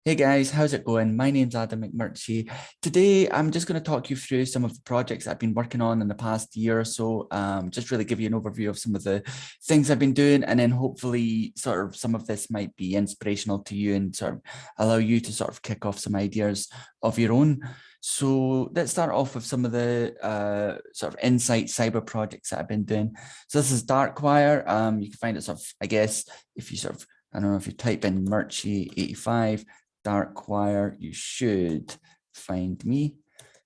Hey guys, how's it going? My name's Adam McMurchie. Today, I'm just going to talk you through some of the projects I've been working on in the past year or so. Just really give you an overview of some of the things I've been doing, and then hopefully, sort of, some of this might be inspirational to you and sort of allow you to sort of kick off some ideas of your own. So let's start off with some of the sort of insight cyber projects that I've been doing. So this is Darkwire. You can find it sort of, I guess, if you sort of, I don't know, if you type in Murchie 85. Darkwire, you should find me.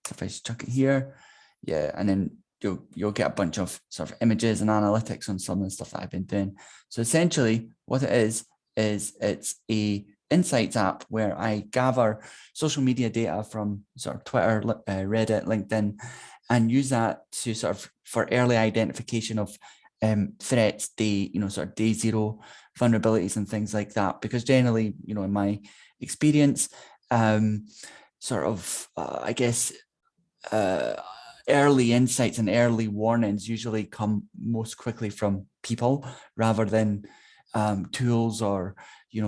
So if I just chuck it here, yeah, and then you'll get a bunch of sort of images and analytics on some of the stuff that I've been doing. So essentially, what it is it's a insights app where I gather social media data from sort of Twitter, Reddit, LinkedIn, and use that to sort of for early identification of threats, sort of day zero vulnerabilities and things like that. Because generally, in my experience, I guess, uh, early insights and early warnings usually come most quickly from people rather than tools or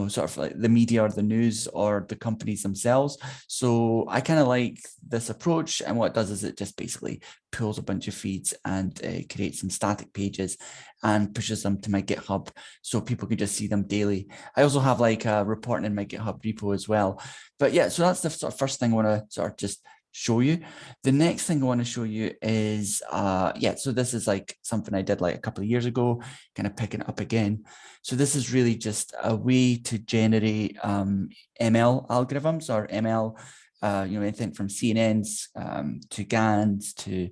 sort of like the media or the news or the companies themselves. So I kind of like this approach, and what it does is it just basically pulls a bunch of feeds and creates some static pages and pushes them to my GitHub so people can just see them daily. I also have like a reporting in my GitHub repo as well. But yeah, so that's the sort of first thing I want to sort of just show you. The next thing I want to show you is so this is like something I did like a couple of years ago, kind of picking it up again. So this is really just a way to generate ML algorithms or ML, anything from CNNs to GANs to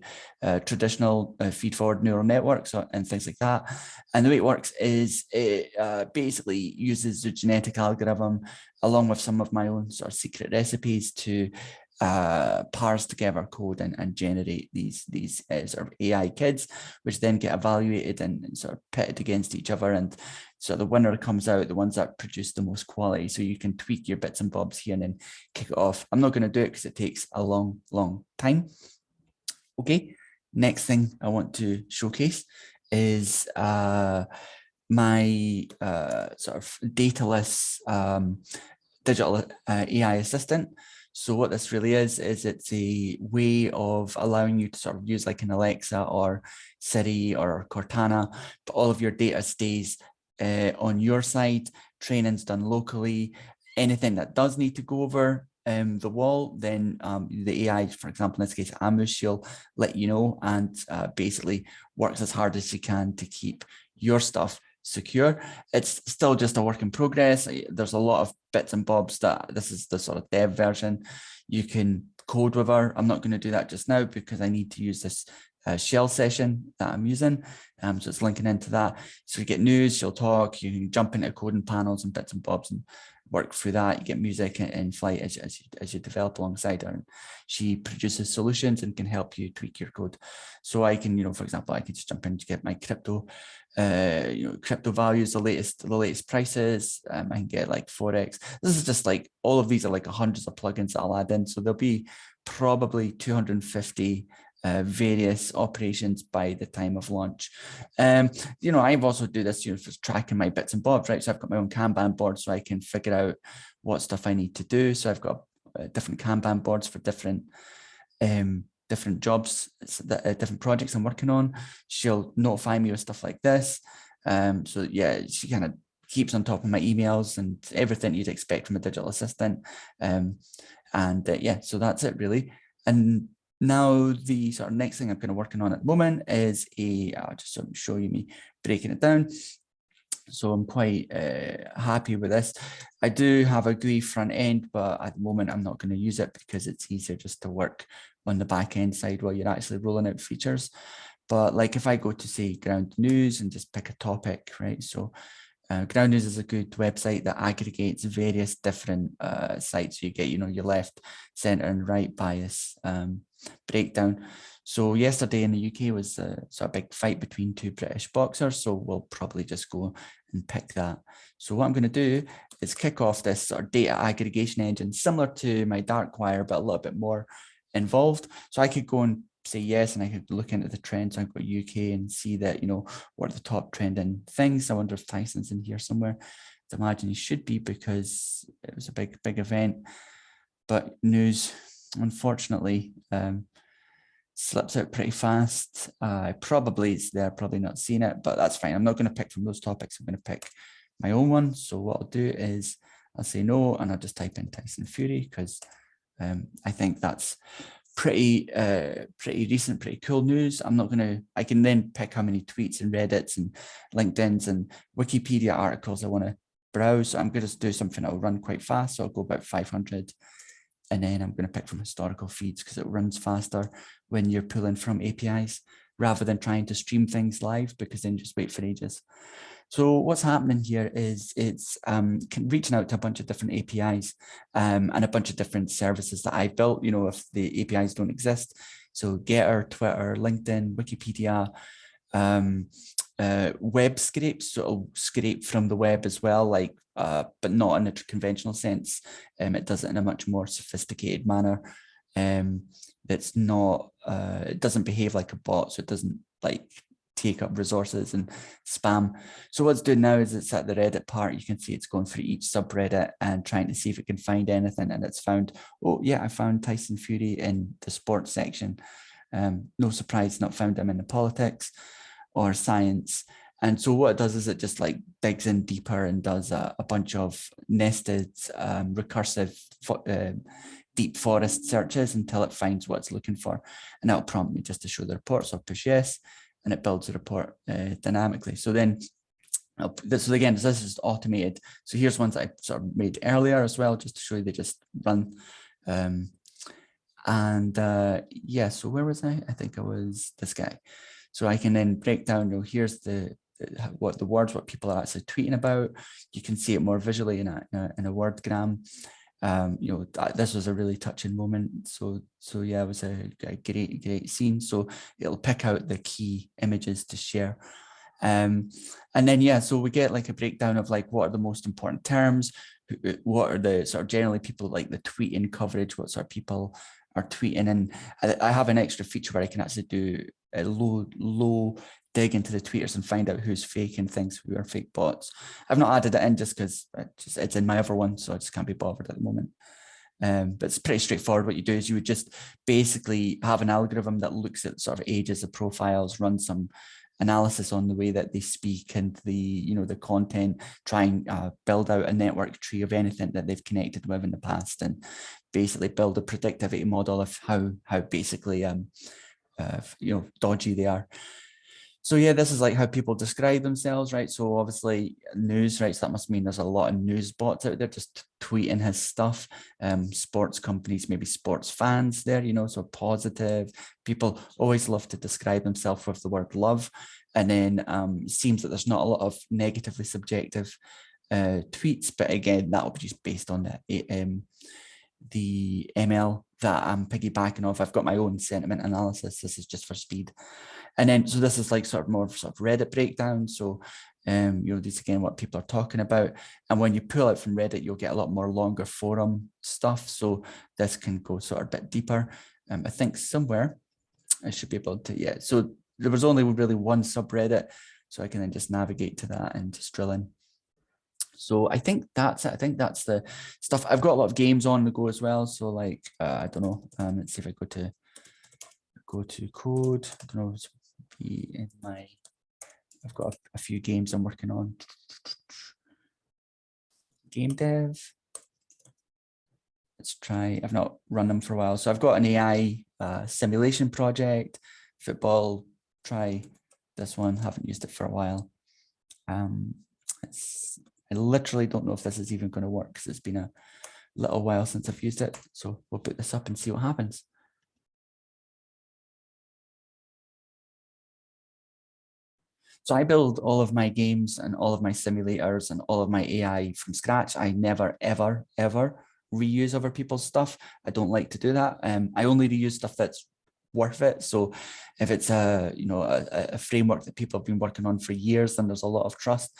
traditional feed-forward neural networks and things like that. And the way it works is it basically uses the genetic algorithm along with some of my own sort of secret recipes to parse together code and generate these sort of AI kids, which then get evaluated and sort of pitted against each other. And so the winner comes out, the ones that produce the most quality. So you can tweak your bits and bobs here and then kick it off. I'm not going to do it because it takes a long, long time. Okay, next thing I want to showcase is my sort of dataless digital AI assistant. So what this really is it's a way of allowing you to sort of use like an Alexa or Siri or Cortana, but all of your data stays on your side. Training's done locally. Anything that does need to go over the wall, then the AI, for example, in this case, Amu, she'll let you know and basically works as hard as she can to keep your stuff secure. It's still just a work in progress. There's a lot of bits and bobs that this is the sort of dev version. You can code with her. I'm not going to do that just now because I need to use this shell session that I'm using. So it's linking into that. So you get news, she'll talk, you can jump into coding panels and bits and bobs and work through that. You get music in flight as you develop alongside her. And she produces solutions and can help you tweak your code. So I can, for example, I can just jump in to get my crypto crypto values, the latest prices. I can get like Forex. This is just like all of these are like hundreds of plugins that I'll add in. So there'll be probably 250 various operations by the time of launch. I've also do this, for tracking my bits and bobs, right? So I've got my own Kanban board so I can figure out what stuff I need to do. So I've got different Kanban boards for different jobs, different projects I'm working on. She'll notify me with stuff like this. So yeah, she kind of keeps on top of my emails and everything you'd expect from a digital assistant. So that's it really. And now the sort of next thing I'm kind of working on at the moment is I'll just sort of show you me breaking it down. So I'm quite happy with this. I do have a GUI front end, but at the moment I'm not going to use it because it's easier just to work on the back end side while you're actually rolling out features. But like if I go to say Ground News and just pick a topic, right? So Ground News is a good website that aggregates various different sites. So you get, your left, center, and right bias breakdown. So yesterday in the UK was a sort of big fight between two British boxers. So we'll probably just go and pick that. So what I'm going to do is kick off this sort of data aggregation engine, similar to my Darkwire, but a little bit more involved. So I could go and say yes, and I could look into the trends. I've got UK and see that, what are the top trending things. I wonder if Tyson's in here somewhere. imagine he should be, because it was a big event. But news, unfortunately, slips out pretty fast. Probably it's there, probably not seen it, but that's fine. I'm not going to pick from those topics. I'm going to pick my own one. So what I'll do is I'll say no, and I'll just type in Tyson Fury, because I think that's pretty recent, pretty cool news. I can then pick how many tweets and Reddits and LinkedIn's and Wikipedia articles I want to browse. So I'm going to do something that will run quite fast. So I'll go about 500. And then I'm going to pick from historical feeds, because it runs faster when you're pulling from APIs rather than trying to stream things live, because then you just wait for ages. So what's happening here is it's reaching out to a bunch of different APIs and a bunch of different services that I've built, if the APIs don't exist. So Getter, Twitter, LinkedIn, Wikipedia, web scrapes, so it'll scrape from the web as well, but not in a conventional sense. It does it in a much more sophisticated manner. That's not, it doesn't behave like a bot, so it doesn't take up resources and spam. So what it's doing now is it's at the Reddit part. You can see it's going through each subreddit and trying to see if it can find anything. And it's found, oh yeah, I found Tyson Fury in the sports section. No surprise, not found him in the politics or science. And so what it does is it just digs in deeper and does a bunch of nested, recursive, deep forest searches until it finds what it's looking for. And that'll prompt me just to show the report. So I'll push yes, and it builds the report dynamically. So then, this is automated. So here's ones that I sort of made earlier as well, just to show you they just run. Yeah, so where was I? I think I was this guy. So I can then break down, here's what people are actually tweeting about. You can see it more visually in a wordgram. This was a really touching moment. So yeah, it was a great scene. So it'll pick out the key images to share. And then, yeah, so we get a breakdown of what are the most important terms, what are the sort of generally people the tweeting coverage, what sort of people are tweeting. And I have an extra feature where I can actually do a low dig into the tweeters and find out who's fake and things who are fake bots. I've not added it in just because it's in my other one, so I just can't be bothered at the moment. But it's pretty straightforward. What you do is you would just basically have an algorithm that looks at sort of ages of profiles, run some analysis on the way that they speak and the content, try and build out a network tree of anything that they've connected with in the past, and basically build a predictivity model of how basically dodgy they are. So yeah, this is how people describe themselves, right? So obviously news, right? So that must mean there's a lot of news bots out there just tweeting his stuff. Sports companies, maybe sports fans there, so positive. People always love to describe themselves with the word love. And then it seems that there's not a lot of negatively subjective tweets, but again, that will be just based on the ML that I'm piggybacking off. I've got my own sentiment analysis. This is just for speed. And then, so this is more Reddit breakdown. So, these again, what people are talking about. And when you pull out from Reddit, you'll get a lot more longer forum stuff. So this can go sort of a bit deeper. I think somewhere I should be able to, yeah. So there was only really one subreddit. So I can then just navigate to that and just drill in. So I think that's it. I think that's the stuff. I've got a lot of games on the go as well. So I don't know. Let's see if I go to code. I don't know. It's be in my. I've got a few games I'm working on. Game dev. Let's try. I've not run them for a while. So I've got an AI simulation project. Football. Try this one. Haven't used it for a while. I literally don't know if this is even going to work because it's been a little while since I've used it. So we'll put this up and see what happens. So I build all of my games and all of my simulators and all of my AI from scratch. I never, ever, ever reuse other people's stuff. I don't like to do that. I only reuse stuff that's worth it. So if it's a framework that people have been working on for years, then there's a lot of trust,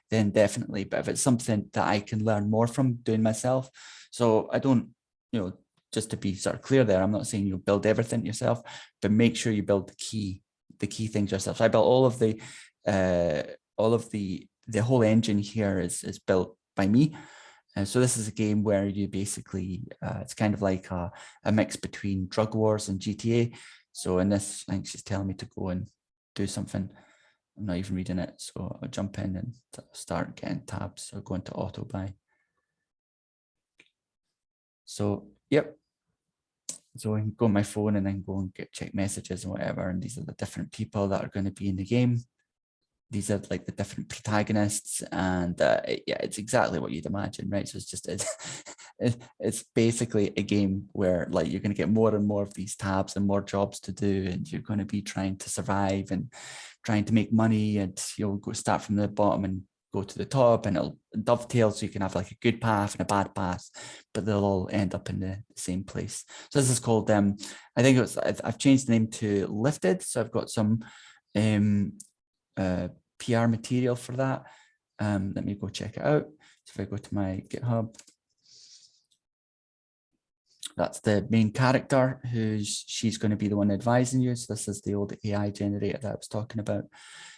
then definitely. But if it's something that I can learn more from doing myself, so I don't, just to be sort of clear there, I'm not saying you build everything yourself, but make sure you build the key things yourself. So I built all of the whole engine here is built by me. So this is a game where you basically, it's kind of like a mix between Drug Wars and GTA. So in this, I think she's telling me to go and do something. I'm not even reading it. So I'll jump in and start getting tabs. So go into auto buy. So, yep. So I can go on my phone and then go and check messages and whatever. And these are the different people that are going to be in the game. These are like the different protagonists, and yeah, it's exactly what you'd imagine, right? So it's just it's basically a game where like you're going to get more and more of these tabs and more jobs to do, and you're going to be trying to survive and trying to make money, and you'll go start from the bottom and go to the top, and it'll dovetail so you can have like a good path and a bad path, but they'll all end up in the same place. So this is called I think I've changed the name to Lifted. So I've got some PR material for that. Let me go check it out. So if I go to my GitHub, that's the main character she's going to be the one advising you. So this is the old AI generator that I was talking about.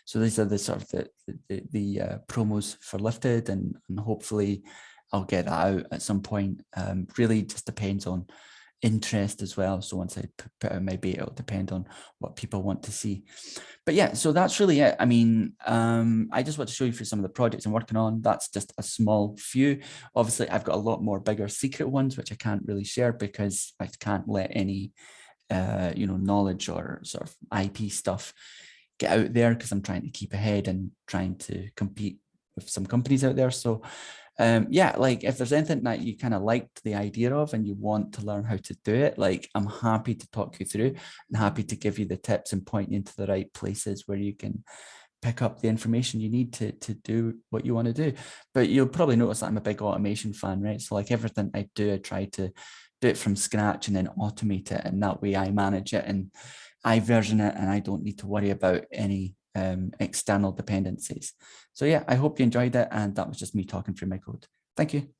So these are the sort of the promos for Lifted, and hopefully I'll get that out at some point. Really just depends on interest as well. So once I put out my beta, it'll depend on what people want to see. But yeah, so that's really it. I mean, I just want to show you through some of the projects I'm working on. That's just a small few. Obviously, I've got a lot more bigger secret ones, which I can't really share because I can't let any, knowledge or sort of IP stuff get out there, because I'm trying to keep ahead and trying to compete with some companies out there. So yeah, like if there's anything that you kind of liked the idea of and you want to learn how to do it, like I'm happy to talk you through and happy to give you the tips and point you into the right places where you can pick up the information you need to do what you want to do. But you'll probably notice that I'm a big automation fan, right? So like everything I do, I try to do it from scratch and then automate it, and that way I manage it and I version it, and I don't need to worry about any external dependencies. So yeah, I hope you enjoyed it, and that was just me talking through my code. Thank you.